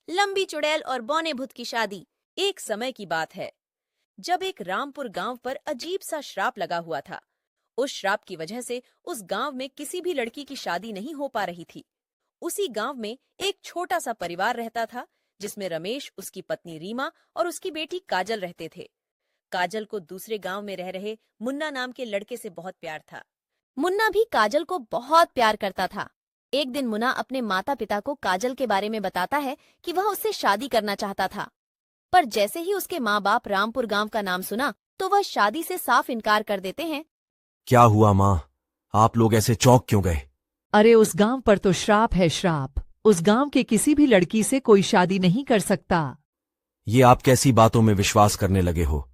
लंबी चुड़ैल और बौने भूत की शादी। एक समय की बात है जब एक रामपुर गांव पर अजीब सा श्राप लगा हुआ था। उस श्राप की वजह से उस गांव में किसी भी लड़की की शादी नहीं हो पा रही थी। उसी गांव में एक छोटा सा परिवार रहता था जिसमें रमेश, उसकी पत्नी रीमा और उसकी बेटी काजल रहते थे। काजल को दूसरे गांव में रह रहे मुन्ना नाम के लड़के से बहुत प्यार था। मुन्ना भी काजल को बहुत प्यार करता था। एक दिन मुन्ना अपने माता पिता को काजल के बारे में बताता है कि वह उससे शादी करना चाहता था। पर जैसे ही उसके माँ बाप रामपुर गांव का नाम सुना तो वह शादी से साफ इनकार कर देते हैं। क्या हुआ माँ? आप लोग ऐसे चौंक क्यों गए? अरे उस गांव पर तो श्राप है, श्राप। उस गांव के किसी भी लड़की से कोई शादी नहीं कर सकता। ये आप कैसी बातों में विश्वास करने लगे हो?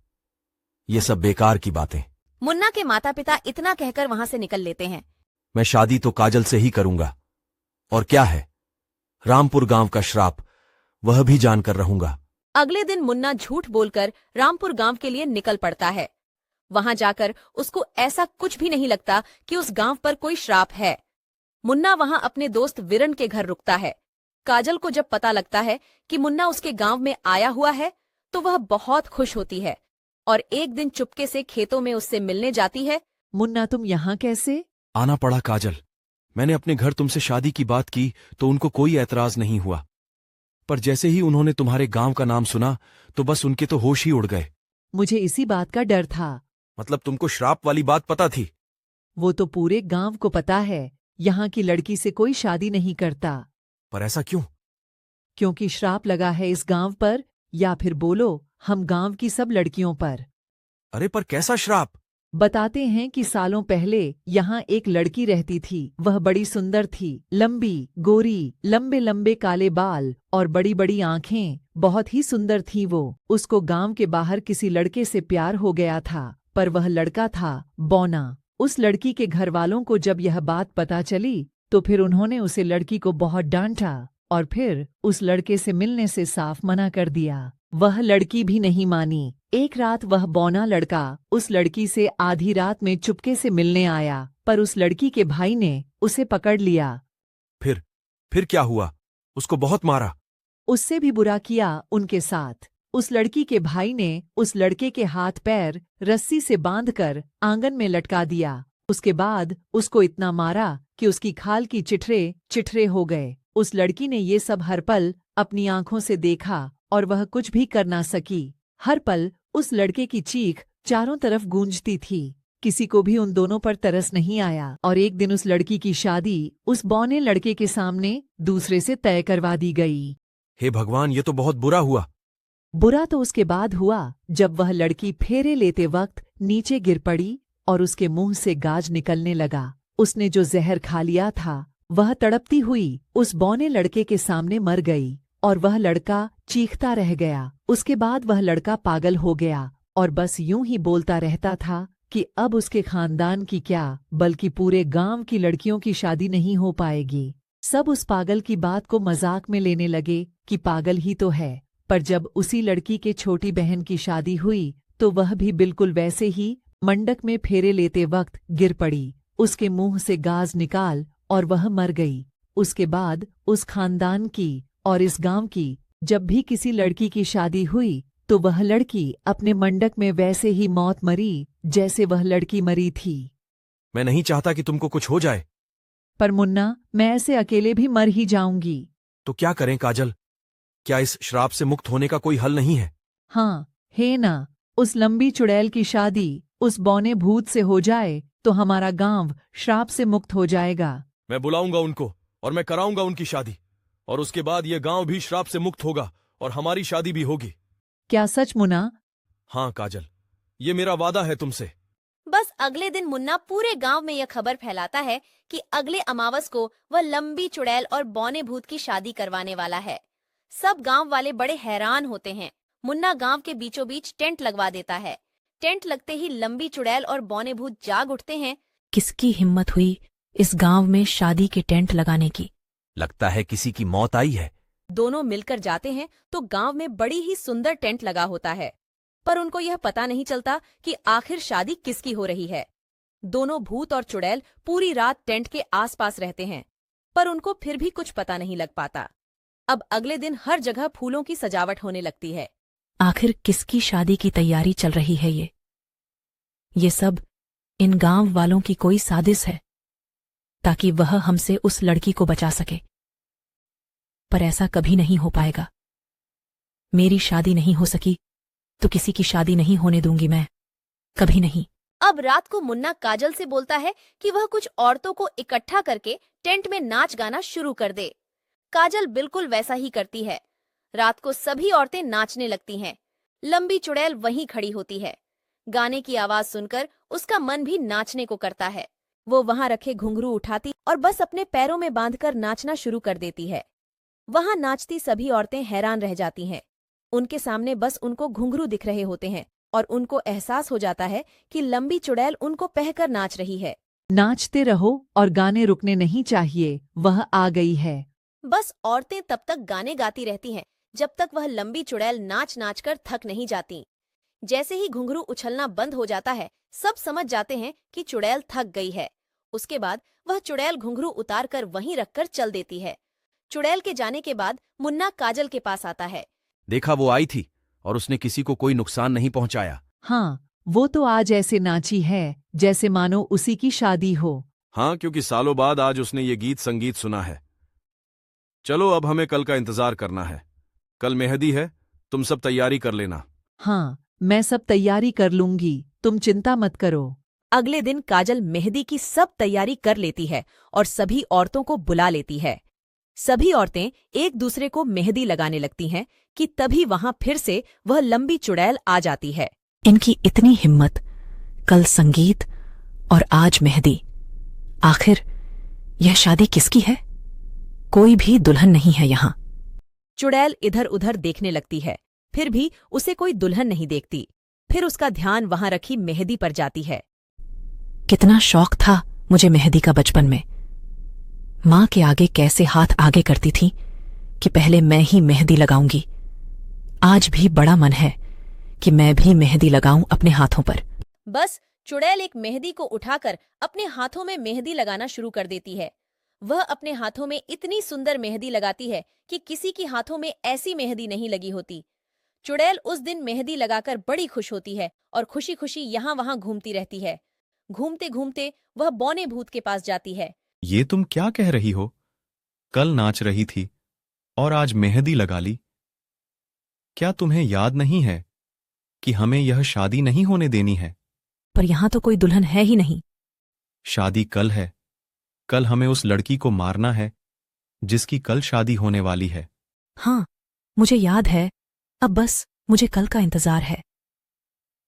ये सब बेकार की बातें। मुन्ना के माता पिता इतना कहकर वहां से निकल लेते हैं। मैं शादी तो काजल से ही करूंगा। और क्या है, रामपुर गांव का श्राप, वह भी जानकर रहूंगा। अगले दिन मुन्ना झूठ बोलकर रामपुर गांव के लिए निकल पड़ता है। वहां जाकर उसको ऐसा कुछ भी नहीं लगता कि उस गांव पर कोई श्राप है। मुन्ना वहां अपने दोस्त विरन के घर रुकता है। काजल को जब पता लगता है कि मुन्ना उसके गांव में आया हुआ है तो वह बहुत खुश होती है और एक दिन चुपके से खेतों में उससे मिलने जाती है। मुन्ना, तुम यहाँ कैसे? आना पड़ा काजल। मैंने अपने घर तुमसे शादी की बात की तो उनको कोई ऐतराज नहीं हुआ, पर जैसे ही उन्होंने तुम्हारे गांव का नाम सुना तो बस उनके तो होश ही उड़ गए। मुझे इसी बात का डर था। मतलब तुमको श्राप वाली बात पता थी? वो तो पूरे गांव को पता है, यहाँ की लड़की से कोई शादी नहीं करता। पर ऐसा क्यों? क्योंकि श्राप लगा है इस गांव पर, या फिर बोलो हम गांव की सब लड़कियों पर। अरे पर कैसा श्राप? बताते हैं कि सालों पहले यहाँ एक लड़की रहती थी। वह बड़ी सुंदर थी, लंबी, गोरी, लंबे लंबे काले बाल और बड़ी बड़ी आंखें। बहुत ही सुंदर थी वो। उसको गांव के बाहर किसी लड़के से प्यार हो गया था, पर वह लड़का था बौना। उस लड़की के घर वालों को जब यह बात पता चली तो फिर उन्होंने उसे लड़की को बहुत डांटा और फिर उस लड़के से मिलने से साफ मना कर दिया। वह लड़की भी नहीं मानी। एक रात वह बौना लड़का उस लड़की से आधी रात में चुपके से मिलने आया, पर उस लड़की के भाई ने उसे पकड़ लिया। फिर क्या हुआ? उसको बहुत मारा? उससे भी बुरा किया उनके साथ। उस लड़की के भाई ने उस लड़के के हाथ पैर रस्सी से बांधकर आंगन में लटका दिया। उसके बाद उसको इतना मारा कि उसकी खाल की चिठरे चिठरे हो गए। उस लड़की ने ये सब हर पल अपनी आंखों से देखा और वह कुछ भी कर ना सकी। हर पल उस लड़के की चीख चारों तरफ गूंजती थी। किसी को भी उन दोनों पर तरस नहीं आया और एक दिन उस लड़की की शादी उस बौने लड़के के सामने दूसरे से तय करवा दी गई। हे भगवान, ये तो बहुत बुरा हुआ। बुरा तो उसके बाद हुआ जब वह लड़की फेरे लेते वक्त नीचे गिर पड़ी और उसके मुंह से गाज निकलने लगा। उसने जो जहर खा लिया था वह तड़पती हुई उस बौने लड़के के सामने मर गई और वह लड़का चीखता रह गया। उसके बाद वह लड़का पागल हो गया और बस यूं ही बोलता रहता था कि अब उसके खानदान की क्या बल्कि पूरे गांव की लड़कियों की शादी नहीं हो पाएगी। सब उस पागल की बात को मजाक में लेने लगे कि पागल ही तो है। पर जब उसी लड़की के छोटी बहन की शादी हुई तो वह भी बिल्कुल वैसे ही मंडक में फेरे लेते वक्त गिर पड़ी। उसके मुंह से गाज निकाल और वह मर गई। उसके बाद उस खानदान की और इस गांव की जब भी किसी लड़की की शादी हुई तो वह लड़की अपने मंडक में वैसे ही मौत मरी जैसे वह लड़की मरी थी। मैं नहीं चाहता कि तुमको कुछ हो जाए। पर मुन्ना, मैं ऐसे अकेले भी मर ही जाऊंगी। तो क्या करें काजल? क्या इस श्राप से मुक्त होने का कोई हल नहीं है? हाँ है ना, उस लंबी चुड़ैल की शादी उस बौने भूत से हो जाए तो हमारा गांव श्राप से मुक्त हो जाएगा। मैं बुलाऊंगा उनको और मैं कराऊंगा उनकी शादी, और उसके बाद ये गांव भी श्राप से मुक्त होगा और हमारी शादी भी होगी। क्या सच मुन्ना? हाँ काजल, ये मेरा वादा है तुमसे। बस अगले दिन मुन्ना पूरे गांव में यह खबर फैलाता है कि अगले अमावस को वह लंबी चुड़ैल और बौने भूत की शादी करवाने वाला है। सब गांव वाले बड़े हैरान होते हैं। मुन्ना गांव के बीचों बीच टेंट लगवा देता है। टेंट लगते ही लंबी चुड़ैल और बौने भूत जाग उठते हैं। किसकी हिम्मत हुई इस गांव में शादी के टेंट लगाने की? लगता है किसी की मौत आई है। दोनों मिलकर जाते हैं तो गांव में बड़ी ही सुंदर टेंट लगा होता है, पर उनको यह पता नहीं चलता कि आखिर शादी किसकी हो रही है। दोनों भूत और चुड़ैल पूरी रात टेंट के आसपास रहते हैं, पर उनको फिर भी कुछ पता नहीं लग पाता। अब अगले दिन हर जगह फूलों की सजावट होने लगती है। आखिर किसकी शादी की तैयारी चल रही है ये सब इन गांव वालों की कोई साजिश है ताकि वह हमसे उस लड़की को बचा सके। पर ऐसा कभी नहीं हो पाएगा। मेरी शादी नहीं हो सकी तो किसी की शादी नहीं होने दूंगी मैं, कभी नहीं। अब रात को मुन्ना काजल से बोलता है कि वह कुछ औरतों को इकट्ठा करके टेंट में नाच गाना शुरू कर दे। काजल बिल्कुल वैसा ही करती है। रात को सभी औरतें नाचने लगती हैं। लंबी चुड़ैल वहीं खड़ी होती है। गाने की आवाज सुनकर उसका मन भी नाचने को करता है। वो वहां रखे घुंघरू उठाती और बस अपने पैरों में बांधकर नाचना शुरू कर देती है। वहां नाचती सभी औरतें हैरान रह जाती हैं। उनके सामने बस उनको घुंघरू दिख रहे होते हैं और उनको एहसास हो जाता है कि लंबी चुड़ैल उनको पहकर नाच रही है। नाचते रहो और गाने रुकने नहीं चाहिए, वह आ गई है। बस औरतें तब तक गाने गाती रहती हैं जब तक वह लंबी चुड़ैल नाच नाच कर थक नहीं जाती। जैसे ही घुंघरू उछलना बंद हो जाता है, सब समझ जाते हैं कि चुड़ैल थक गई है। उसके बाद वह चुड़ैल घुंघरू उतार कर वहीं रखकर चल देती है। चुड़ैल के जाने के बाद मुन्ना काजल के पास आता है। देखा, वो आई थी और उसने किसी को कोई नुकसान नहीं पहुंचाया। हाँ, वो तो आज ऐसे नाची है जैसे मानो उसी की शादी हो। हाँ, क्योंकि सालों बाद आज उसने ये गीत संगीत सुना है। चलो, अब हमें कल का इंतजार करना है। कल मेहंदी है, तुम सब तैयारी कर लेना। हाँ, मैं सब तैयारी कर लूंगी, तुम चिंता मत करो। अगले दिन काजल मेहंदी की सब तैयारी कर लेती है और सभी औरतों को बुला लेती है। सभी औरतें एक दूसरे को मेहंदी लगाने लगती हैं कि तभी वहां फिर से वह लंबी चुड़ैल आ जाती है। इनकी इतनी हिम्मत, कल संगीत और आज मेहंदी। आखिर यह शादी किसकी है? कोई भी दुल्हन नहीं है यहाँ। चुड़ैल इधर उधर देखने लगती है, फिर भी उसे कोई दुल्हन नहीं देखती। फिर उसका ध्यान वहां रखी मेहंदी पर जाती है। कितना शौक था मुझे मेहंदी का बचपन में। माँ के आगे कैसे हाथ आगे करती थी कि पहले मैं ही मेहंदी लगाऊंगी। आज भी बड़ा मन है कि मैं भी मेहंदी लगाऊं अपने हाथों पर। बस चुड़ैल एक मेहंदी को उठाकर अपने हाथों में मेहंदी लगाना शुरू कर देती है। वह अपने हाथों में इतनी सुंदर मेहंदी लगाती है कि किसी के हाथों में ऐसी मेहंदी नहीं लगी होती। चुड़ैल उस दिन मेहंदी लगाकर बड़ी खुश होती है और खुशी खुशी यहाँ वहां घूमती रहती है। घूमते घूमते वह बौने भूत के पास जाती है। ये तुम क्या कह रही हो? कल नाच रही थी और आज मेहंदी लगा ली। क्या तुम्हें याद नहीं है कि हमें यह शादी नहीं होने देनी है? पर यहाँ तो कोई दुल्हन है ही नहीं। शादी कल है। कल हमें उस लड़की को मारना है जिसकी कल शादी होने वाली है। हाँ, मुझे याद है। अब बस मुझे कल का इंतजार है।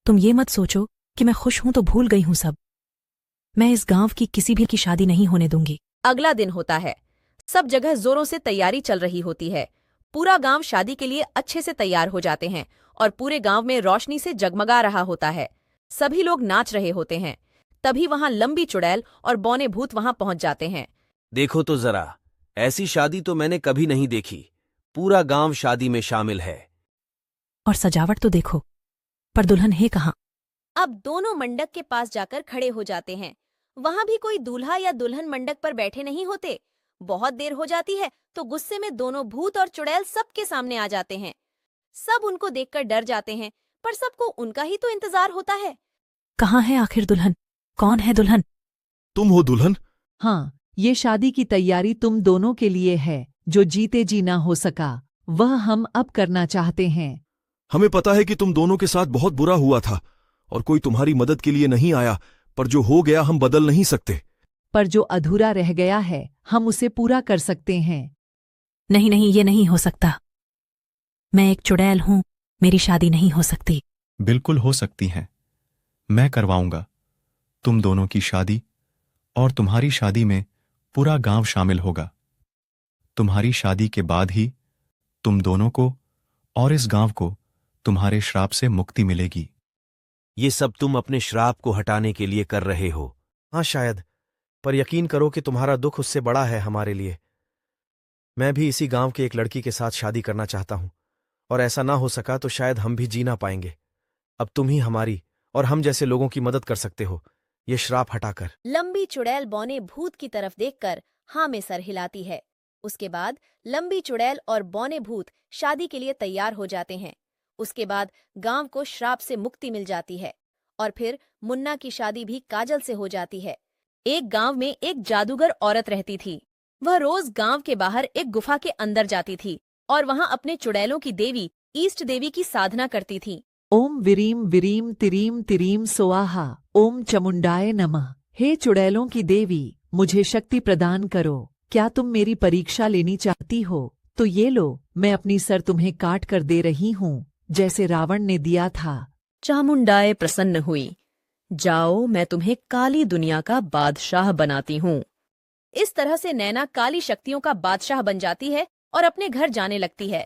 तुम ये मत सोचो कि मैं खुश हूं तो भूल गई हूं सब। मैं इस गांव की किसी भी की शादी नहीं होने दूंगी। अगला दिन होता है। सब जगह जोरों से तैयारी चल रही होती है। पूरा गांव शादी के लिए अच्छे से तैयार हो जाते हैं और पूरे गांव में रोशनी से जगमगा रहा होता है। सभी लोग नाच रहे होते हैं। तभी वहां लंबी चुड़ैल और बौने भूत वहां पहुंच जाते हैं। देखो तो जरा, ऐसी शादी तो मैंने कभी नहीं देखी। पूरा गांव शादी में शामिल है। और सजावट तो देखो, पर दुल्हन है कहाँ? अब दोनों मंडप के पास जाकर खड़े हो जाते हैं। वहां भी कोई दूल्हा या दुल्हन मंडप पर बैठे नहीं होते। बहुत देर हो जाती है तो गुस्से में दोनों भूत और चुड़ैल सबके सामने आ जाते हैं। सब उनको देखकर डर जाते हैं, पर सबको उनका ही तो इंतजार होता है। कहाँ है आखिर दुल्हन? कौन है दुल्हन? तुम हो दुल्हन? हाँ, ये शादी की तैयारी तुम दोनों के लिए है। जो जीते जी ना हो सका वह हम अब करना चाहते हैं। हमें पता है कि तुम दोनों के साथ बहुत बुरा हुआ था और कोई तुम्हारी मदद के लिए नहीं आया, पर जो हो गया हम बदल नहीं सकते। पर जो अधूरा रह गया है हम उसे पूरा कर सकते हैं। नहीं नहीं, ये नहीं हो सकता। मैं एक चुड़ैल हूं, मेरी शादी नहीं हो सकती। बिल्कुल हो सकती हैं। मैं करवाऊंगा तुम दोनों की शादी, और तुम्हारी शादी में पूरा गांव शामिल होगा। तुम्हारी शादी के बाद ही तुम दोनों को और इस गांव को तुम्हारे श्राप से मुक्ति मिलेगी। ये सब तुम अपने श्राप को हटाने के लिए कर रहे हो। हाँ शायद, पर यकीन करो कि तुम्हारा दुख उससे बड़ा है हमारे लिए। मैं भी इसी गांव के एक लड़की के साथ शादी करना चाहता हूं, और ऐसा ना हो सका तो शायद हम भी जी ना पाएंगे। अब तुम ही हमारी और हम जैसे लोगों की मदद कर सकते हो, ये श्राप हटाकर। लंबी चुड़ैल बौने भूत की तरफ देखकर हाँ में सर हिलाती है। उसके बाद लंबी चुड़ैल और बौने भूत शादी के लिए तैयार हो जाते हैं। उसके बाद गांव को श्राप से मुक्ति मिल जाती है और फिर मुन्ना की शादी भी काजल से हो जाती है। एक गांव में एक जादूगर औरत रहती थी। वह रोज गांव के बाहर एक गुफा के अंदर जाती थी और वहां अपने चुड़ैलों की देवी ईष्ट देवी की साधना करती थी। ओम विरीम विरीम तिरीम तिरीम सोआहा, ओम चमुंडाय नमः। हे चुड़ैलों की देवी, मुझे शक्ति प्रदान करो। क्या तुम मेरी परीक्षा लेनी चाहती हो तो ये लो, मैं अपनी सर तुम्हें काट कर दे रही हूँ, जैसे रावण ने दिया था। चामुंडाए प्रसन्न हुई। जाओ, मैं तुम्हें काली दुनिया का बादशाह बनाती हूँ। इस तरह से नैना काली शक्तियों का बादशाह बन जाती है और अपने घर जाने लगती है।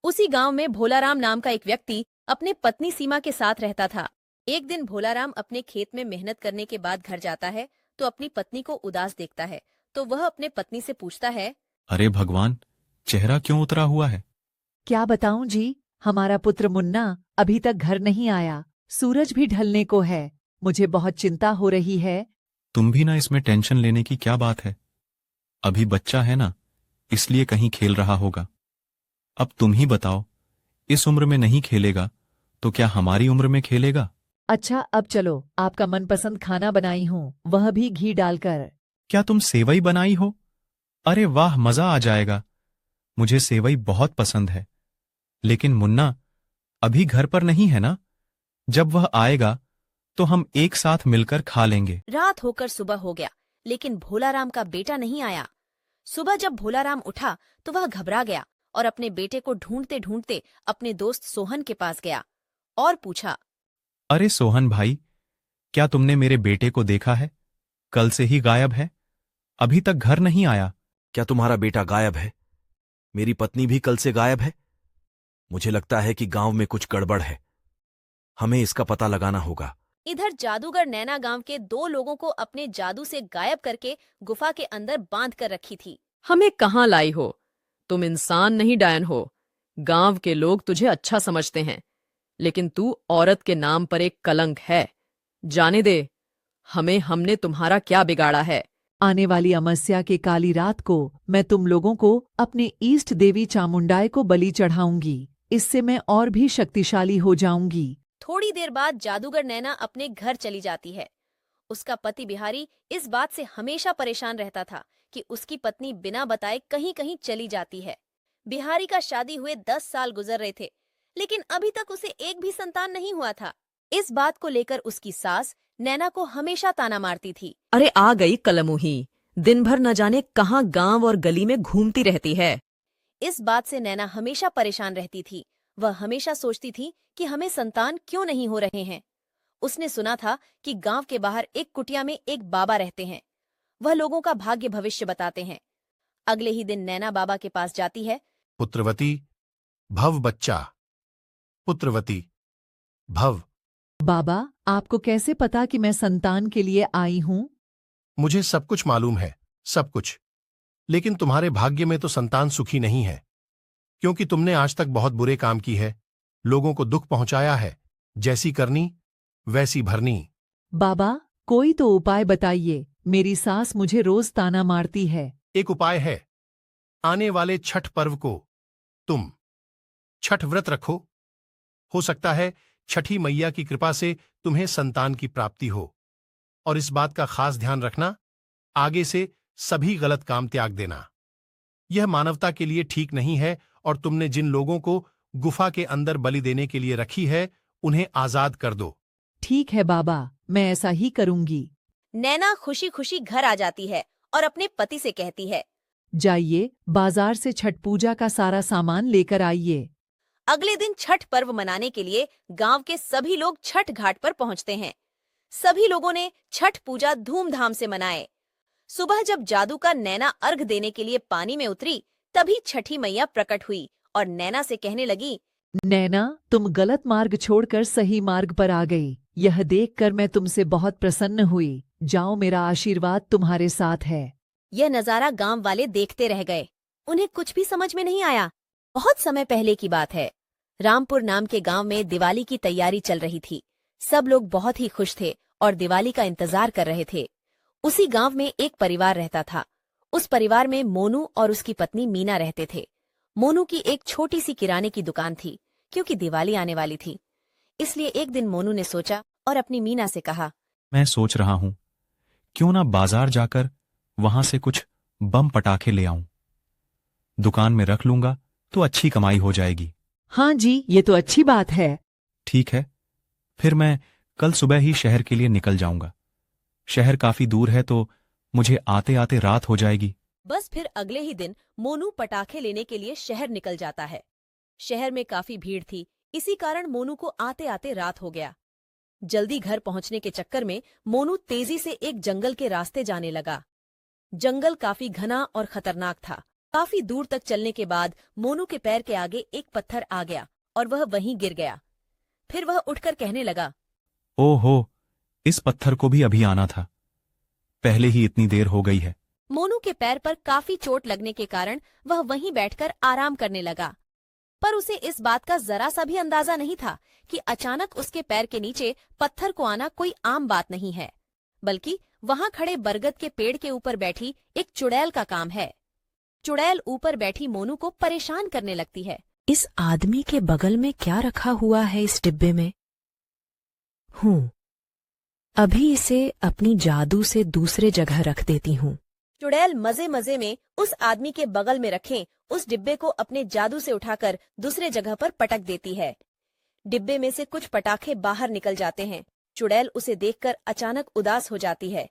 उसी गांव में भोलाराम नाम का एक व्यक्ति अपने पत्नी सीमा के साथ रहता था। एक दिन भोलाराम अपने खेत में मेहनत करने के बाद घर जाता है तो अपनी पत्नी को उदास देखता है, तो वह अपने पत्नी से पूछता है, अरे भगवान, चेहरा क्यों उतरा हुआ है? क्या बताऊं जी, हमारा पुत्र मुन्ना अभी तक घर नहीं आया। सूरज भी ढलने को है, मुझे बहुत चिंता हो रही है। तुम भी ना इसमें टेंशन लेने की क्या बात है? अभी बच्चा है ना, इसलिए कहीं खेल रहा होगा। अब तुम ही बताओ, इस उम्र में नहीं खेलेगा तो क्या हमारी उम्र में खेलेगा? अच्छा, अब चलो, आपका मनपसंद खाना बनाई हूँ, वह भी घी डालकर। क्या तुम सेवई बनाई हो? अरे वाह, मजा आ जाएगा। मुझे सेवई बहुत पसंद है। लेकिन मुन्ना अभी घर पर नहीं है ना? जब वह आएगा तो हम एक साथ मिलकर खा लेंगे। रात होकर सुबह हो गया, लेकिन भोलाराम का बेटा नहीं आया। सुबह जब भोलाराम उठा तो वह घबरा गया और अपने बेटे को ढूंढते ढूंढते अपने दोस्त सोहन के पास गया और पूछा, अरे सोहन भाई, क्या तुमने मेरे बेटे को देखा है? कल से ही गायब है, अभी तक घर नहीं आया। क्या तुम्हारा बेटा गायब है? मेरी पत्नी भी कल से गायब है। मुझे लगता है कि गांव में कुछ गड़बड़ है। हमें इसका पता लगाना होगा। इधर जादूगर नैना गांव के 2 लोगों को अपने जादू से गायब करके गुफा के अंदर बांध कर रखी थी। हमें कहाँ लाई हो? तुम इंसान नहीं डायन हो। गांव के लोग तुझे अच्छा समझते हैं, लेकिन तू औरत के नाम पर एक कलंक है। जाने दे, हमने तुम्हारा क्या बिगाड़ा है? आने वाली अमावस्या के काली रात को मैं तुम लोगों को अपने ईष्ट देवी चामुंडाई को बलि चढ़ाऊंगी। इससे मैं और भी शक्तिशाली हो जाऊंगी। थोड़ी देर बाद जादूगर नैना अपने घर चली जाती है। उसका पति बिहारी इस बात से हमेशा परेशान रहता था कि उसकी पत्नी बिना बताए कहीं कहीं चली जाती है। बिहारी का शादी हुए 10 साल गुजर रहे थे, लेकिन अभी तक उसे एक भी संतान नहीं हुआ था। इस बात को लेकर उसकी सास नैना को हमेशा ताना मारती थी। अरे आ गई कलमुही, दिन भर न जाने कहाँ गांव और गली में घूमती रहती है। इस बात से नैना हमेशा परेशान रहती थी। वह हमेशा सोचती थी कि हमें संतान क्यों नहीं हो रहे हैं। उसने सुना था कि गांव के बाहर एक कुटिया में एक बाबा रहते हैं। वह लोगों का भाग्य भविष्य बताते हैं। अगले ही दिन नैना बाबा के पास जाती है। पुत्रवती भव बच्चा, पुत्रवती भव। बाबा, आपको कैसे पता कि मैं संतान के लिए आई हूँ? मुझे सब कुछ मालूम है, सब कुछ। लेकिन तुम्हारे भाग्य में तो संतान सुखी नहीं है, क्योंकि तुमने आज तक बहुत बुरे काम की है, लोगों को दुख पहुंचाया है। जैसी करनी वैसी भरनी। बाबा, कोई तो उपाय बताइए। मेरी सास मुझे रोज ताना मारती है। एक उपाय है। आने वाले छठ पर्व को तुम छठ व्रत रखो। हो सकता है छठी मैया की कृपा से तुम्हें संतान की प्राप्ति हो। और इस बात का खास ध्यान रखना, आगे से सभी गलत काम त्याग देना। यह मानवता के लिए ठीक नहीं है और तुमने जिन लोगों को गुफा के अंदर बलि देने के लिए रखी है, उन्हें आजाद कर दो। ठीक है बाबा, मैं ऐसा ही करूंगी। नैना खुशी खुशी घर आ जाती है और अपने पति से कहती है, जाइए, बाजार से छठ पूजा का सारा सामान लेकर आइए। अगले दिन छठ पर्व मनाने के लिए गांव के सभी लोग छठ घाट पर पहुंचते हैं। सभी लोगों ने छठ पूजा धूमधाम से मनाए। सुबह जब जादू का नैना अर्घ देने के लिए पानी में उतरी, तभी छठी मैया प्रकट हुई और नैना से कहने लगी, नैना, तुम गलत मार्ग छोड़कर सही मार्ग पर आ गई। यह देखकर मैं तुमसे बहुत प्रसन्न हुई। जाओ, मेरा आशीर्वाद तुम्हारे साथ है। यह नजारा गांव वाले देखते रह गए। उन्हें कुछ भी समझ में नहीं आया। बहुत समय पहले की बात है। रामपुर नाम के गांव में दिवाली की तैयारी चल रही थी। सब लोग बहुत ही खुश थे और दिवाली का इंतजार कर रहे थे। उसी गांव में एक परिवार रहता था। उस परिवार में मोनू और उसकी पत्नी मीना रहते थे। मोनू की एक छोटी सी किराने की दुकान थी। क्योंकि दिवाली आने वाली थी, इसलिए एक दिन मोनू ने सोचा और अपनी मीना से कहा, मैं सोच रहा हूं क्यों ना बाजार जाकर वहां से कुछ बम पटाखे ले आऊं। दुकान में रख लूंगा तो अच्छी कमाई हो जाएगी। हाँ जी, ये तो अच्छी बात है। ठीक है, फिर मैं कल सुबह ही शहर के लिए निकल जाऊंगा। शहर काफी दूर है तो मुझे आते आते रात हो जाएगी। बस फिर अगले ही दिन मोनू पटाखे लेने के लिए शहर निकल जाता है। शहर में काफी भीड़ थी, इसी कारण मोनू को आते आते रात हो गया। जल्दी घर पहुंचने के चक्कर में मोनू तेजी से एक जंगल के रास्ते जाने लगा। जंगल काफी घना और खतरनाक था। काफी दूर तक चलने के बाद मोनू के पैर के आगे एक पत्थर आ गया और वह वहीं गिर गया। फिर वह उठकर कहने लगा, ओहो, इस पत्थर को भी अभी आना था, पहले ही इतनी देर हो गई है। मोनू के पैर पर काफी चोट लगने के कारण वह वहीं बैठकर आराम करने लगा। पर उसे इस बात का जरा सा भी अंदाजा नहीं था कि अचानक उसके पैर के नीचे पत्थर को आना कोई आम बात नहीं है, बल्कि वहां खड़े बरगद के पेड़ के ऊपर बैठी एक चुड़ैल का काम है। चुड़ैल ऊपर बैठी मोनू को परेशान करने लगती है। इस आदमी के बगल में क्या रखा हुआ है इस डिब्बे में? अभी इसे अपनी जादू से दूसरे जगह रख देती हूँ। चुड़ैल मजे मजे में उस आदमी के बगल में रखे उस डिब्बे को अपने जादू से उठाकर दूसरे जगह पर पटक देती है। डिब्बे में से कुछ पटाखे बाहर निकल जाते हैं। चुड़ैल उसे देखकर अचानक उदास हो जाती है।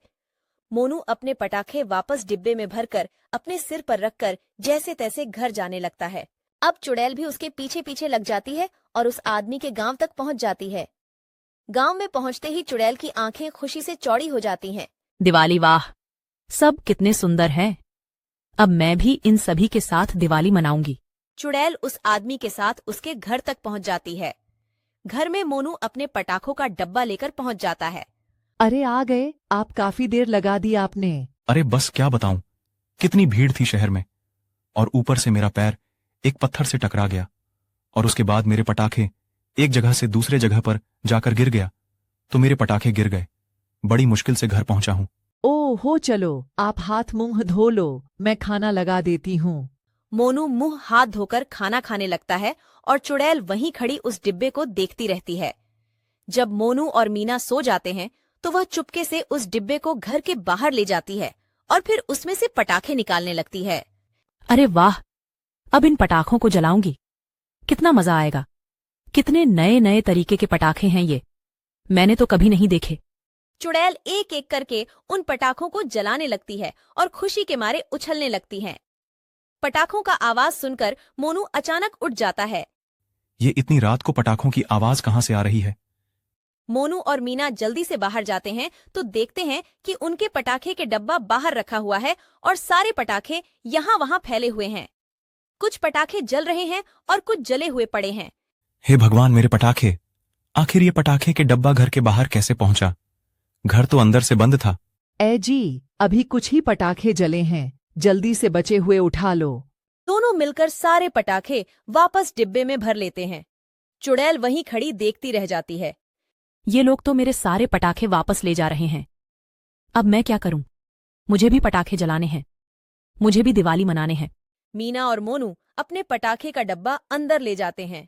मोनू अपने पटाखे वापस डिब्बे में भरकर अपने सिर पर रखकर जैसे तैसे घर जाने लगता है। अब चुड़ैल भी उसके पीछे पीछे लग जाती है और उस आदमी के गांव तक पहुंच जाती है। गांव में पहुंचते ही चुड़ैल की आंखें खुशी से चौड़ी हो जाती हैं। दिवाली वाह, सब कितने सुंदर हैं। अब मैं भी इन सभी के साथ दिवाली मनाऊंगी। चुड़ैल उस आदमी के साथ उसके घर तक पहुंच जाती है। घर में मोनू अपने पटाखों का डब्बा लेकर पहुंच जाता है। अरे आ गए, आप काफी देर लगा दी आपने। अरे बस क्या बताऊं, कितनी भीड़ थी शहर में, और ऊपर से मेरा पैर एक पत्थर से टकरा गया और उसके बाद मेरे पटाखे एक जगह से दूसरे जगह पर जाकर गिर गया तो मेरे पटाखे गिर गए। बड़ी मुश्किल से घर पहुंचा हूं। ओ हो, चलो आप हाथ मुंह धो लो, मैं खाना लगा देती हूँ। मोनू मुंह हाथ धोकर खाना खाने लगता है और चुड़ैल वहीं खड़ी उस डिब्बे को देखती रहती है। जब मोनू और मीना सो जाते हैं तो वह चुपके से उस डिब्बे को घर के बाहर ले जाती है और फिर उसमें से पटाखे निकालने लगती है। अरे वाह, अब इन पटाखों को जलाऊंगी, कितना मजा आएगा। कितने नए नए तरीके के पटाखे हैं ये, मैंने तो कभी नहीं देखे। चुड़ैल एक एक करके उन पटाखों को जलाने लगती है और खुशी के मारे उछलने लगती है। पटाखों का आवाज सुनकर मोनू अचानक उठ जाता है। ये इतनी रात को पटाखों की आवाज कहां से आ रही है? मोनू और मीना जल्दी से बाहर जाते हैं तो देखते हैं कि उनके पटाखे के डब्बा बाहर रखा हुआ है और सारे पटाखे यहाँ वहाँ फैले हुए हैं। कुछ पटाखे जल रहे हैं और कुछ जले हुए पड़े हैं। हे भगवान, मेरे पटाखे! आखिर ये पटाखे के डब्बा घर के बाहर कैसे पहुंचा? घर तो अंदर से बंद था। ए जी, अभी कुछ ही पटाखे जले हैं, जल्दी से बचे हुए उठा लो। दोनों मिलकर सारे पटाखे वापस डिब्बे में भर लेते हैं। चुड़ैल वहीं खड़ी देखती रह जाती है। ये लोग तो मेरे सारे पटाखे वापस ले जा रहे हैं। अब मैं क्या करूं? मुझे भी पटाखे जलाने हैं, मुझे भी दिवाली मनाने हैं। मीना और मोनू अपने पटाखे का डब्बा अंदर ले जाते हैं।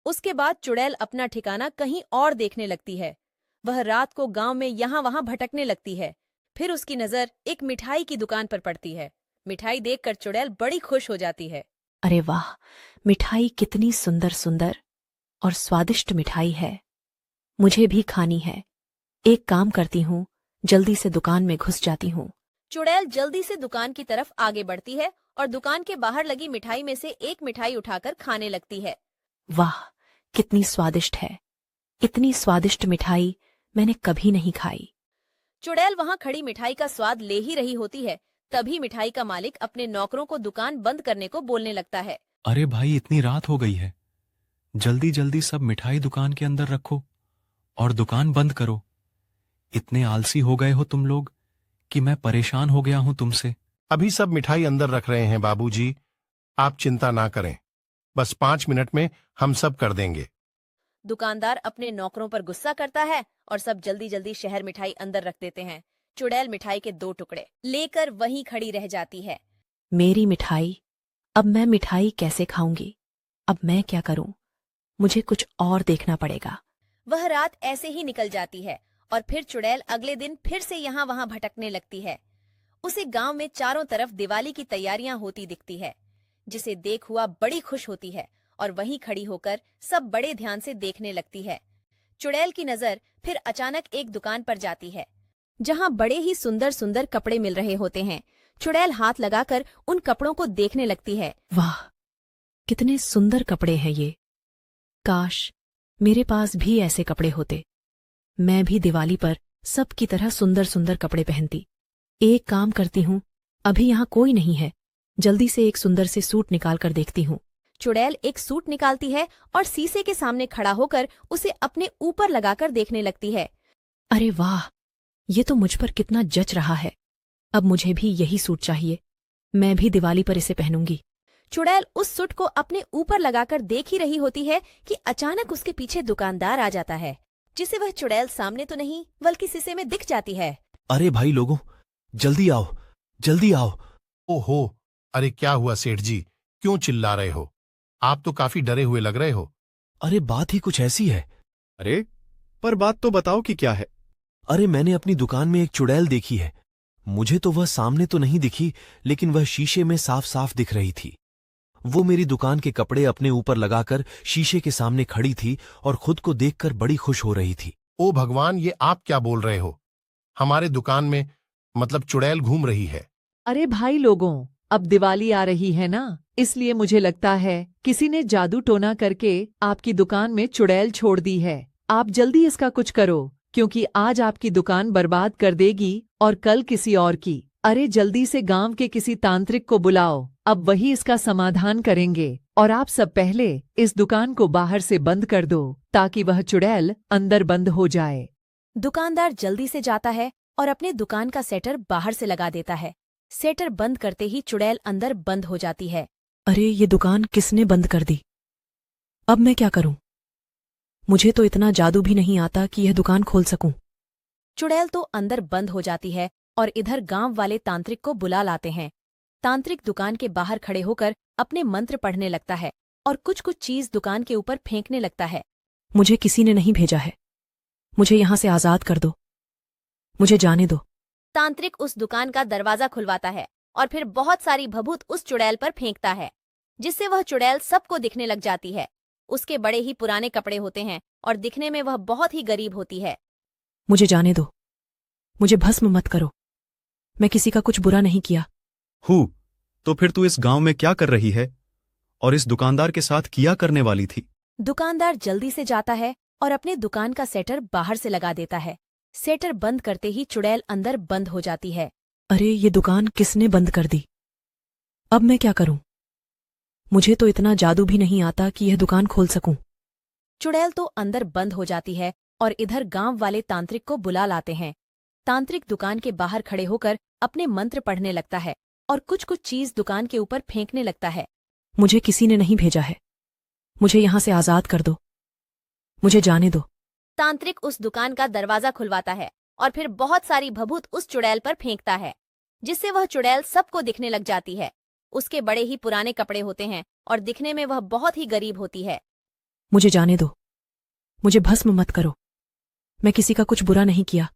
उसके बाद चुड़ैल अपना ठिकाना कहीं और देखने लगती है। वह रात को गांव में यहाँ वहां भटकने लगती है। फिर उसकी नजर एक मिठाई की दुकान पर पड़ती है। मिठाई देखकर चुड़ैल बड़ी खुश हो जाती है। अरे वाह, मिठाई कितनी सुंदर सुंदर और स्वादिष्ट मिठाई है, मुझे भी खानी है। एक काम करती हूँ, जल्दी से दुकान में घुस जाती हूँ। चुड़ैल जल्दी से दुकान की तरफ आगे बढ़ती है और दुकान के बाहर लगी मिठाई में से एक मिठाई उठाकर खाने लगती है। वाह, कितनी स्वादिष्ट है। इतनी स्वादिष्ट मिठाई मैंने कभी नहीं खाई। चुड़ैल वहां खड़ी मिठाई का स्वाद ले ही रही होती है, तभी मिठाई का मालिक अपने नौकरों को दुकान बंद करने को बोलने लगता है। अरे भाई, इतनी रात हो गई है, जल्दी जल्दी सब मिठाई दुकान के अंदर रखो और दुकान बंद करो। इतने आलसी हो गए हो तुम लोग कि मैं परेशान हो गया हूं तुमसे। अभी सब मिठाई अंदर रख रहे हैं बाबूजी, आप चिंता ना करें, बस 5 मिनट में हम सब कर देंगे। दुकानदार अपने नौकरों पर गुस्सा करता है और सब जल्दी जल्दी शहर मिठाई अंदर रख देते हैं। चुड़ैल मिठाई के 2 टुकड़े लेकर वहीं खड़ी रह जाती है। मेरी मिठाई, अब मैं मिठाई कैसे खाऊंगी? अब मैं क्या करूं? मुझे कुछ और देखना पड़ेगा। वह रात ऐसे ही निकल जाती है और फिर चुड़ैल अगले दिन फिर से यहाँ वहाँ भटकने लगती है। उसे गांव में चारों तरफ दिवाली की तैयारियां होती दिखती है, जिसे देख हुआ बड़ी खुश होती है और वहीं खड़ी होकर सब बड़े ध्यान से देखने लगती है। चुड़ैल की नजर फिर अचानक एक दुकान पर जाती है, जहां बड़े ही सुंदर सुंदर कपड़े मिल रहे होते हैं। चुड़ैल हाथ लगाकर उन कपड़ों को देखने लगती है। वाह, कितने सुंदर कपड़े हैं ये! काश मेरे पास भी ऐसे कपड़े होते। मैं भी दिवाली पर सबकी तरह सुंदर सुंदर कपड़े पहनती। एक काम करती हूँ, अभी यहाँ कोई नहीं है, जल्दी से एक सुंदर से सूट निकाल कर देखती हूँ। चुड़ैल एक सूट निकालती है और शीशे के सामने खड़ा होकर उसे अपने ऊपर लगाकर देखने लगती है। अरे वाह, ये तो मुझ पर कितना जच रहा है। अब मुझे भी यही सूट चाहिए। मैं भी दिवाली पर इसे पहनूंगी। चुड़ैल उस सूट को अपने ऊपर लगाकर देख ही रही होती है कि अचानक उसके पीछे दुकानदार आ जाता है, जिसे वह चुड़ैल सामने तो नहीं बल्कि शीशे में दिख जाती है। अरे भाई लोगों, जल्दी आओ, जल्दी आओ। ओहो, अरे क्या हुआ सेठ जी, क्यों चिल्ला रहे हो? आप तो काफी डरे हुए लग रहे हो। अरे बात ही कुछ ऐसी है। अरे, पर बात तो बताओ कि क्या है। अरे मैंने अपनी दुकान में एक चुड़ैल देखी है। मुझे तो वह सामने तो नहीं दिखी, लेकिन वह शीशे में साफ साफ दिख रही थी। वो मेरी दुकान के कपड़े अपने ऊपर लगाकर शीशे के सामने खड़ी थी और खुद को देखकर बड़ी खुश हो रही थी। ओ भगवान, ये आप क्या बोल रहे हो? हमारे दुकान में मतलब चुड़ैल घूम रही है? अरे भाई लोगों, अब दिवाली आ रही है ना, इसलिए मुझे लगता है किसी ने जादू टोना करके आपकी दुकान में चुड़ैल छोड़ दी है। आप जल्दी इसका कुछ करो, क्योंकि आज आपकी दुकान बर्बाद कर देगी और कल किसी और की। अरे जल्दी से गांव के किसी तांत्रिक को बुलाओ, अब वही इसका समाधान करेंगे। और आप सब पहले इस दुकान को बाहर से बंद कर दो, ताकि वह चुड़ैल अंदर बंद हो जाए। दुकानदार जल्दी से जाता है और अपने दुकान का सेटर बाहर से लगा देता है। सेटर बंद करते ही चुड़ैल अंदर बंद हो जाती है। अरे ये दुकान किसने बंद कर दी? अब मैं क्या करूं? मुझे तो इतना जादू भी नहीं आता कि यह दुकान खोल सकूं। चुड़ैल तो अंदर बंद हो जाती है और इधर गांव वाले तांत्रिक को बुला लाते हैं। तांत्रिक दुकान के बाहर खड़े होकर अपने मंत्र पढ़ने लगता है और कुछ कुछ चीज दुकान के ऊपर फेंकने लगता है। मुझे किसी ने नहीं भेजा है। मुझे यहां से आजाद कर दो। मुझे जाने दो। तांत्रिक उस दुकान का दरवाजा खुलवाता है और फिर बहुत सारी भभूत उस चुड़ैल पर फेंकता है, जिससे वह चुड़ैल सबको दिखने लग जाती है। उसके बड़े ही पुराने कपड़े होते हैं और दिखने में वह बहुत ही गरीब होती है। मुझे जाने दो। मुझे भस्म मत करो। मैं किसी का कुछ बुरा नहीं किया। तो फिर तू इस गांव में क्या कर रही है और इस दुकानदार के साथ किया करने वाली थी? दुकानदार जल्दी से जाता है और अपने दुकान का सेटर बाहर से लगा देता है। सेटर बंद करते ही चुड़ैल अंदर बंद हो जाती है। अरे ये दुकान किसने बंद कर दी? अब मैं क्या करूं? मुझे तो इतना जादू भी नहीं आता कि यह दुकान खोल सकूं। चुड़ैल तो अंदर बंद हो जाती है और इधर गांव वाले तांत्रिक को बुला लाते हैं। तांत्रिक दुकान के बाहर खड़े होकर अपने मंत्र पढ़ने लगता है और कुछ कुछ चीज दुकान के ऊपर फेंकने लगता है। मुझे किसी ने नहीं भेजा है। मुझे यहां से आजाद कर दो। मुझे जाने दो। तांत्रिक उस दुकान का दरवाजा खुलवाता है और फिर बहुत सारी भभूत उस चुड़ैल पर फेंकता है, जिससे वह चुड़ैल सबको दिखने लग जाती है। उसके बड़े ही पुराने कपड़े होते हैं और दिखने में वह बहुत ही गरीब होती है। मुझे जाने दो। मुझे भस्म मत करो। मैं किसी का कुछ बुरा नहीं किया।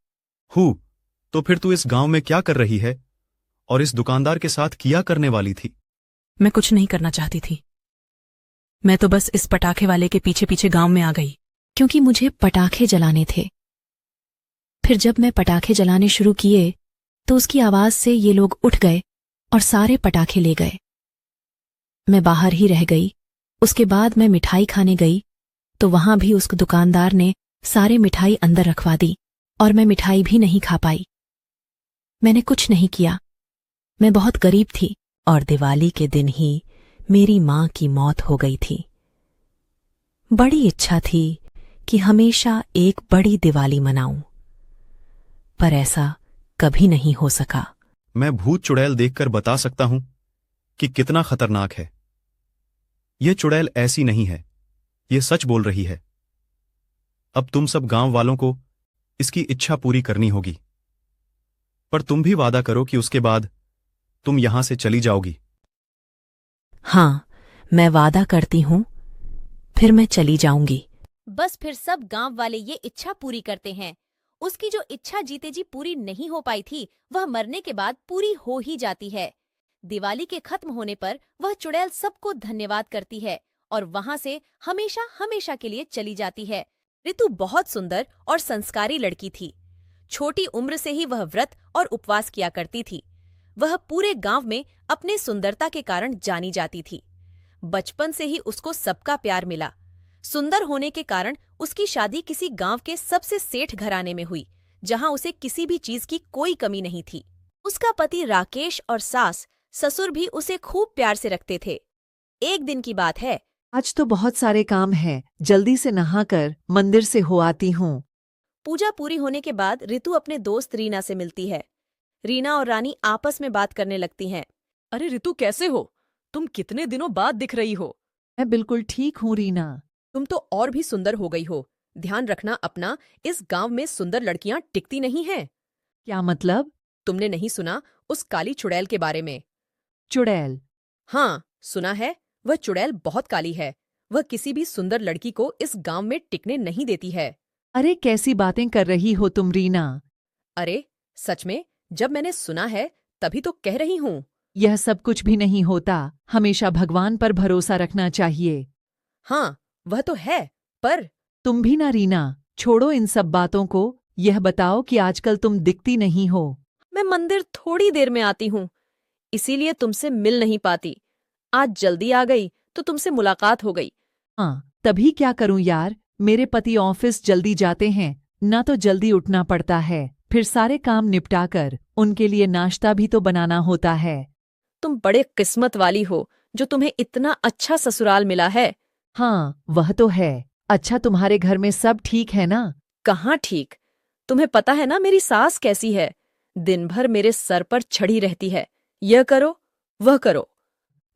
तो फिर तू इस गांव में क्या कर रही है और इस दुकानदार के साथ किया करने वाली थी? मैं कुछ नहीं करना चाहती थी। मैं तो बस इस पटाखे वाले के पीछे पीछे गांव में आ गई, क्योंकि मुझे पटाखे जलाने थे। फिर जब मैं पटाखे जलाने शुरू किए तो उसकी आवाज से ये लोग उठ गए और सारे पटाखे ले गए। मैं बाहर ही रह गई। उसके बाद मैं मिठाई खाने गई तो वहां भी उस दुकानदार ने सारे मिठाई अंदर रखवा दी और मैं मिठाई भी नहीं खा पाई। मैंने कुछ नहीं किया। मैं बहुत गरीब थी और दिवाली के दिन ही मेरी मां की मौत हो गई थी। बड़ी इच्छा थी कि हमेशा एक बड़ी दिवाली मनाऊं, पर ऐसा कभी नहीं हो सका। मैं भूत चुड़ैल देखकर बता सकता हूं कि कितना खतरनाक है। यह चुड़ैल ऐसी नहीं है, यह सच बोल रही है। अब तुम सब गांव वालों को इसकी इच्छा पूरी करनी होगी। पर तुम भी वादा करो कि उसके बाद तुम यहां से चली जाओगी। हाँ, मैं वादा करती हूँ, फिर मैं चली जाऊंगी। बस फिर सब गांव वाले ये इच्छा पूरी करते हैं। उसकी जो इच्छा जीते जी पूरी नहीं हो पाई थी, वह मरने के बाद पूरी हो ही जाती है। दिवाली के खत्म होने पर वह चुड़ैल सबको धन्यवाद करती है और वहां से हमेशा हमेशा के लिए चली जाती है। ऋतु बहुत सुंदर और संस्कारी लड़की थी। छोटी उम्र से ही वह व्रत और उपवास किया करती थी। वह पूरे गांव में अपने सुंदरता के कारण जानी जाती थी। बचपन से ही उसको सबका प्यार मिला। सुंदर होने के कारण उसकी शादी किसी गांव के सबसे सेठ घराने में हुई, जहां उसे किसी भी चीज की कोई कमी नहीं थी। उसका पति राकेश और सास ससुर भी उसे खूब प्यार से रखते थे। एक दिन की बात है, आज तो बहुत सारे काम हैं, जल्दी से नहाकर मंदिर से हो आती हूँ। पूजा पूरी होने के बाद ऋतु अपने दोस्त रीना से मिलती है। रीना और रानी आपस में बात करने लगती हैं। अरे ऋतु, कैसे हो? तुम कितने दिनों बाद दिख रही हो। मैं बिल्कुल ठीक हूँ रीना। तुम तो और भी सुंदर हो गई हो। ध्यान रखना अपना, इस गांव में सुंदर लड़कियां टिकती नहीं हैं। क्या मतलब? तुमने नहीं सुना उस काली चुड़ैल के बारे में? चुड़ैल? हाँ, सुना है। वह चुड़ैल बहुत काली है। वह किसी भी सुंदर लड़की को इस गांव में टिकने नहीं देती है। अरे कैसी बातें कर रही हो तुम रीना? अरे सच में, जब मैंने सुना है तभी तो कह रही हूँ। यह सब कुछ भी नहीं होता। हमेशा भगवान पर भरोसा रखना चाहिए। हाँ, वह तो है, पर तुम भी ना रीना, छोड़ो इन सब बातों को। यह बताओ कि आजकल तुम दिखती नहीं हो। मैं मंदिर थोड़ी देर में आती हूँ, इसीलिए तुमसे मिल नहीं पाती। आज जल्दी आ गई तो तुमसे मुलाकात हो गई। हाँ, तभी क्या करूं यार, मेरे पति ऑफिस जल्दी जाते हैं, ना तो जल्दी उठना पड़ता है, फिर सारे काम निपटाकर उनके लिए नाश्ता भी तो बनाना होता है। तुम बड़े किस्मत वाली हो जो तुम्हें इतना अच्छा ससुराल मिला है। हाँ, वह तो है। अच्छा, तुम्हारे घर में सब ठीक है ना? कहाँ ठीक? तुम्हें पता है ना मेरी सास कैसी है। दिन भर मेरे सर पर चढ़ी रहती है, यह करो वह करो।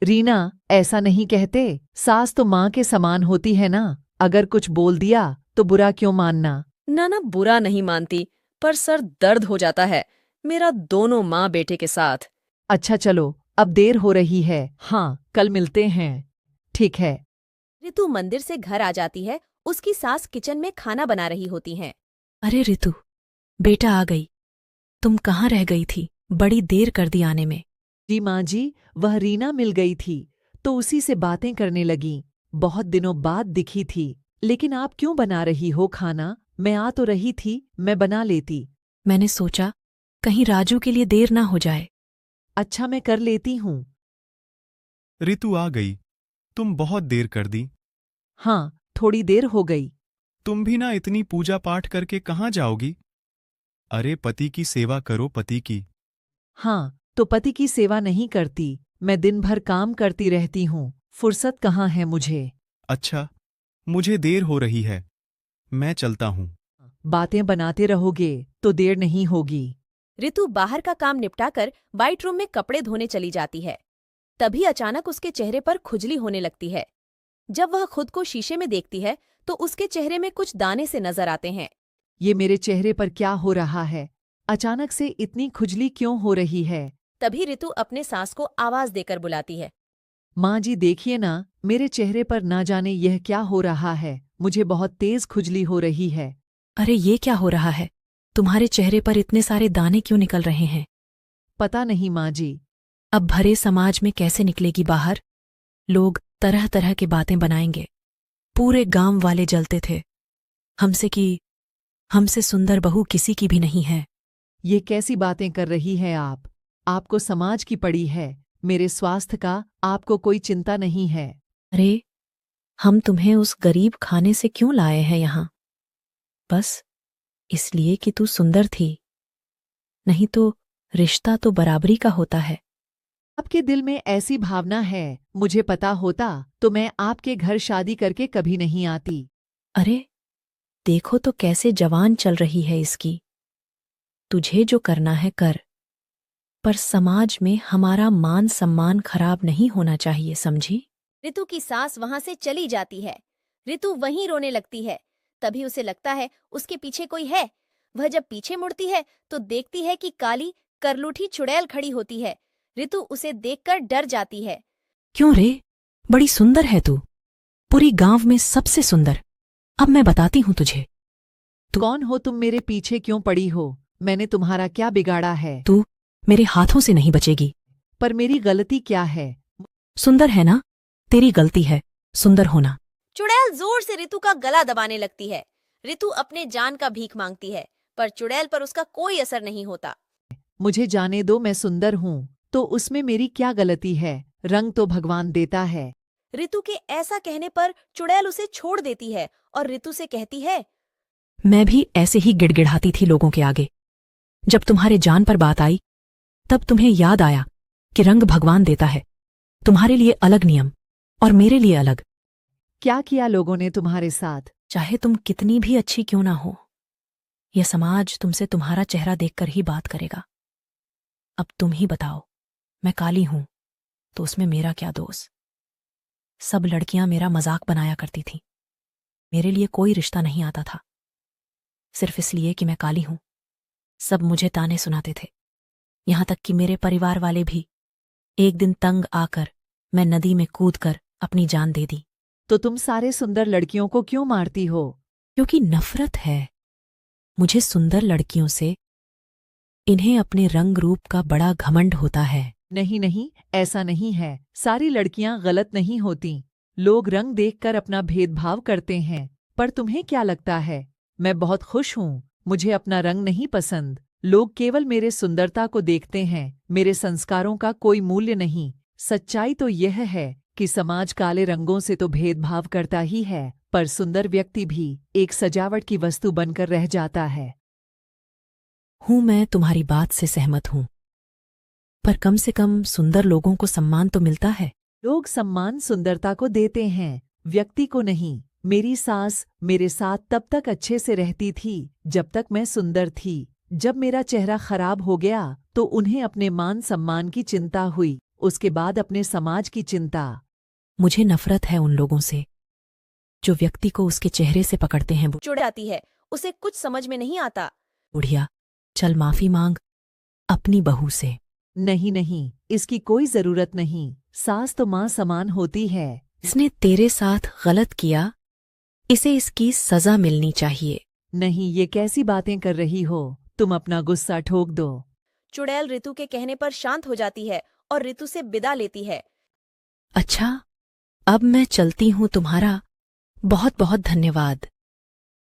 रीना, ऐसा नहीं कहते। सास तो माँ के समान होती है ना। अगर कुछ बोल दिया तो बुरा क्यों मानना? ना, बुरा नहीं मानती, पर सर दर्द हो जाता है मेरा दोनों माँ बेटे के साथ। अच्छा चलो, अब देर हो रही है। हाँ, कल मिलते हैं। ठीक है। ऋतु मंदिर से घर आ जाती है। उसकी सास किचन में खाना बना रही होती हैं। अरे ऋतु, बेटा आ गई। तुम कहाँ रह गई थी? बड़ी देर कर दी आने में। जी माँ जी, वह रीना मिल गई थी तो उसी से बातें करने लगी। बहुत दिनों बाद दिखी थी। लेकिन आप क्यों बना रही हो खाना? मैं आ तो रही थी, मैं बना लेती। मैंने सोचा कहीं राजू के लिए देर ना हो जाए। अच्छा, मैं कर लेती हूँ। ऋतु आ गई। तुम बहुत देर कर दी। हाँ, थोड़ी देर हो गई। तुम भी ना इतनी पूजा पाठ करके कहाँ जाओगी? अरे पति की सेवा करो, पति की। हाँ, तो पति की सेवा नहीं करती। मैं दिन भर काम करती रहती हूँ, फुर्सत कहाँ है मुझे। अच्छा, मुझे देर हो रही है, मैं चलता हूँ। बातें बनाते रहोगे तो देर नहीं होगी। ऋतु बाहर का काम निपटाकर वाइट रूम में कपड़े धोने चली जाती है। तभी अचानक उसके चेहरे पर खुजली होने लगती है। जब वह खुद को शीशे में देखती है तो उसके चेहरे में कुछ दाने से नजर आते हैं। ये मेरे चेहरे पर क्या हो रहा है? अचानक से इतनी खुजली क्यों हो रही है? तभी ऋतु अपने सास को आवाज देकर बुलाती है। माँ जी देखिए ना, मेरे चेहरे पर ना जाने यह क्या हो रहा है। मुझे बहुत तेज खुजली हो रही है। अरे ये क्या हो रहा है? तुम्हारे चेहरे पर इतने सारे दाने क्यों निकल रहे हैं? पता नहीं माँ जी। अब भरे समाज में कैसे निकलेगी बाहर? लोग तरह तरह की बातें बनाएंगे। पूरे गांव वाले जलते थे हमसे सुंदर बहू किसी की भी नहीं है। ये कैसी बातें कर रही है आप? आपको समाज की पड़ी है, मेरे स्वास्थ्य का आपको कोई चिंता नहीं है। अरे, हम तुम्हें उस गरीब खाने से क्यों लाए हैं यहाँ? बस इसलिए कि तू सुंदर थी। नहीं तो रिश्ता तो बराबरी का होता है। आपके दिल में ऐसी भावना है, मुझे पता होता तो मैं आपके घर शादी करके कभी नहीं आती। अरे देखो तो कैसे जवान चल रही है इसकी। तुझे जो करना है कर, पर समाज में हमारा मान सम्मान खराब नहीं होना चाहिए, समझी? ऋतु की सास वहां से चली जाती है। ऋतु वहीं रोने लगती है। तभी उसे लगता है उसके पीछे कोई है। वह जब पीछे मुड़ती है तो देखती है कि काली करलूठी चुड़ैल खड़ी होती है। ऋतु उसे देखकर डर जाती है। क्यों रे, बड़ी सुंदर है तू, पूरी गांव में सबसे सुंदर। अब मैं बताती हूं तुझे। कौन हो तुम? मेरे पीछे क्यों पड़ी हो? मैंने तुम्हारा क्या बिगाड़ा है? तू मेरे हाथों से नहीं बचेगी। पर मेरी गलती क्या है? सुंदर है ना, तेरी गलती है सुंदर होना। चुड़ैल जोर से ऋतु का गला दबाने लगती है। ऋतु अपने जान का भीख मांगती है, पर चुड़ैल पर उसका कोई असर नहीं होता। मुझे जाने दो, मैं सुंदर हूँ तो उसमें मेरी क्या गलती है? रंग तो भगवान देता है। ऋतु के ऐसा कहने पर चुड़ैल उसे छोड़ देती है और ऋतु से कहती है, मैं भी ऐसे ही गिड़गिड़ाती थी लोगों के आगे। जब तुम्हारे जान पर बात आई तब तुम्हें याद आया कि रंग भगवान देता है, तुम्हारे लिए अलग नियम और मेरे लिए अलग। क्या किया लोगों ने तुम्हारे साथ? चाहे तुम कितनी भी अच्छी क्यों ना हो, यह समाज तुमसे तुम्हारा चेहरा देखकर ही बात करेगा। अब तुम ही बताओ, मैं काली हूं तो उसमें मेरा क्या दोष? सब लड़कियां मेरा मजाक बनाया करती थीं। मेरे लिए कोई रिश्ता नहीं आता था, सिर्फ इसलिए कि मैं काली हूं। सब मुझे ताने सुनाते थे, यहां तक कि मेरे परिवार वाले भी। एक दिन तंग आकर मैं नदी में कूदकर अपनी जान दे दी। तो तुम सारे सुंदर लड़कियों को क्यों मारती हो? क्योंकि नफरत है मुझे सुंदर लड़कियों से। इन्हें अपने रंग रूप का बड़ा घमंड होता है। नहीं नहीं, ऐसा नहीं है। सारी लड़कियां गलत नहीं होती। लोग रंग देखकर अपना भेदभाव करते हैं। पर तुम्हें क्या लगता है? मैं बहुत खुश हूँ। मुझे अपना रंग नहीं पसंद। लोग केवल मेरे सुंदरता को देखते हैं, मेरे संस्कारों का कोई मूल्य नहीं। सच्चाई तो यह है कि समाज काले रंगों से तो भेदभाव करता ही है, पर सुंदर व्यक्ति भी एक सजावट की वस्तु बनकर रह जाता है। मैं तुम्हारी बात से सहमत हूं, पर कम से कम सुंदर लोगों को सम्मान तो मिलता है। लोग सम्मान सुंदरता को देते हैं, व्यक्ति को नहीं। मेरी सास मेरे साथ तब तक अच्छे से रहती थी जब तक मैं सुंदर थी। जब मेरा चेहरा खराब हो गया तो उन्हें अपने मान सम्मान की चिंता हुई, उसके बाद अपने समाज की चिंता। मुझे नफरत है उन लोगों से जो व्यक्ति को उसके चेहरे से पकड़ते हैं। चुड़ जाती है, उसे कुछ समझ में नहीं आता। बुढ़िया, चल माफी मांग अपनी बहू से। नहीं नहीं, इसकी कोई जरूरत नहीं। सास तो माँ समान होती है। इसने तेरे साथ गलत किया, इसे इसकी सजा मिलनी चाहिए। नहीं, ये कैसी बातें कर रही हो? तुम अपना गुस्सा ठोक दो। चुड़ैल ऋतु के कहने पर शांत हो जाती है और ऋतु से विदा लेती है। अच्छा, अब मैं चलती हूं। तुम्हारा बहुत बहुत धन्यवाद।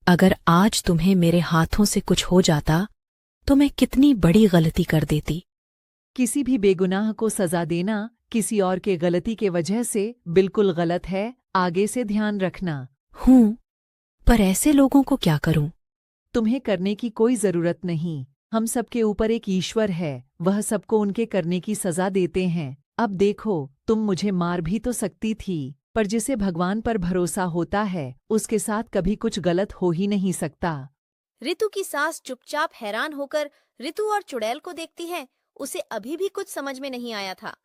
अगर आज तुम्हें मेरे हाथों से कुछ हो जाता तो मैं कितनी बड़ी गलती कर देती। किसी भी बेगुनाह को सजा देना किसी और के गलती के वजह से बिल्कुल गलत है। आगे से ध्यान रखना। पर ऐसे लोगों को क्या करूं? तुम्हें करने की कोई जरूरत नहीं। हम सबके ऊपर एक ईश्वर है, वह सबको उनके करने की सजा देते हैं। अब देखो, तुम मुझे मार भी तो सकती थी, पर जिसे भगवान पर भरोसा होता है उसके साथ कभी कुछ गलत हो ही नहीं सकता। ऋतु की सास चुपचाप हैरान होकर ऋतु और चुड़ैल को देखती है। उसे अभी भी कुछ समझ में नहीं आया था।